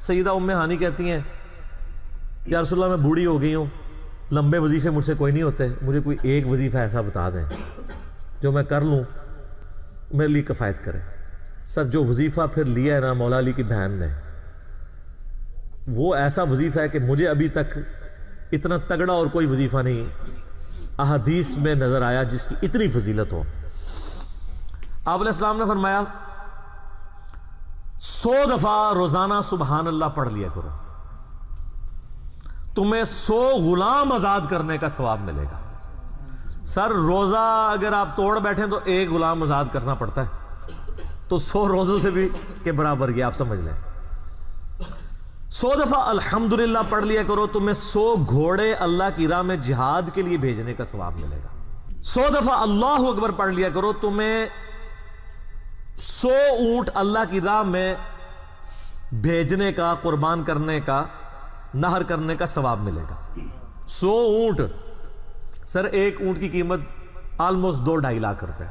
سیدہ ام ہانی کہتی ہیں یا رسول اللہ میں بوڑھی ہو گئی ہوں، لمبے وظیفے مجھ سے کوئی نہیں ہوتے، مجھے کوئی ایک وظیفہ ایسا بتا دیں جو میں کر لوں میرے لیے کفایت کرے۔ سر جو وظیفہ پھر لیا ہے نا مولا علی کی بہن نے، وہ ایسا وظیفہ ہے کہ مجھے ابھی تک اتنا تگڑا اور کوئی وظیفہ نہیں احادیث میں نظر آیا جس کی اتنی فضیلت ہو۔ آپ علیہ السلام نے فرمایا 100 دفعہ روزانہ سبحان اللہ پڑھ لیا کرو، تمہیں 100 غلام آزاد کرنے کا ثواب ملے گا۔ سر روزہ اگر آپ توڑ بیٹھیں تو ایک غلام آزاد کرنا پڑتا ہے، تو 100 روزوں سے بھی کے برابر یہ آپ سمجھ لیں۔ 100 دفعہ الحمدللہ پڑھ لیا کرو، تمہیں 100 گھوڑے اللہ کی راہ میں جہاد کے لیے بھیجنے کا ثواب ملے گا۔ 100 دفعہ اللہ اکبر پڑھ لیا کرو، تمہیں 100 اونٹ اللہ کی راہ میں بھیجنے کا، قربان کرنے کا، نہر کرنے کا ثواب ملے گا۔ 100 اونٹ، سر ایک اونٹ کی قیمت آلموسٹ 2-2.5 لاکھ روپے،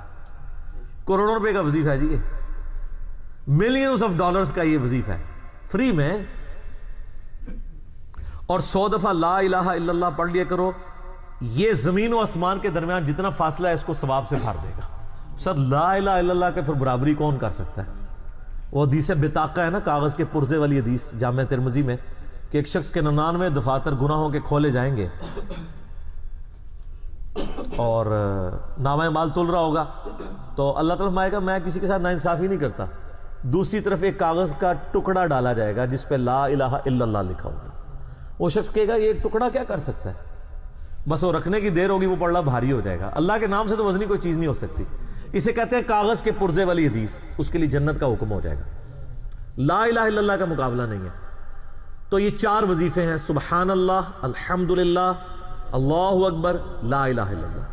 کروڑوں روپے کا وظیفہ ہے جی، یہ ملینز آف ڈالرز کا یہ وظیفہ ہے فری میں۔ اور 100 دفعہ لا الہ الا اللہ پڑھ لیا کرو، یہ زمین و آسمان کے درمیان جتنا فاصلہ ہے اس کو ثواب سے بھر دے گا۔ سر لا الہ الا اللہ کے پھر برابری کون کر سکتا ہے؟ وہ حدیث بطاقہ ہے نا، کاغذ کے پرزے والی حدیث جامع ترمذی میں، کہ ایک شخص کے 99 دفاتر گناہوں کے کھولے جائیں گے اور نامہ مال تل رہا ہوگا تو اللہ تعالیٰ فرمائے گا میں کسی کے ساتھ ناانصافی نہیں کرتا۔ دوسری طرف ایک کاغذ کا ٹکڑا ڈالا جائے گا جس پہ لا الہ الا اللہ لکھا ہوگا۔ وہ شخص کہے گا یہ ٹکڑا کیا کر سکتا ہے، بس وہ رکھنے کی دیر ہوگی وہ پڑھنا بھاری ہو جائے گا۔ اللہ کے نام سے تو وزنی کوئی چیز نہیں ہو سکتی، اسے کہتے ہیں کاغذ کے پرزے والی حدیث، اس کے لیے جنت کا حکم ہو جائے گا۔ لا الہ الا اللہ کا مقابلہ نہیں ہے۔ تو یہ 4 وظیفے ہیں، سبحان اللہ، الحمدللہ، اللہ اکبر، لا الہ الا اللہ۔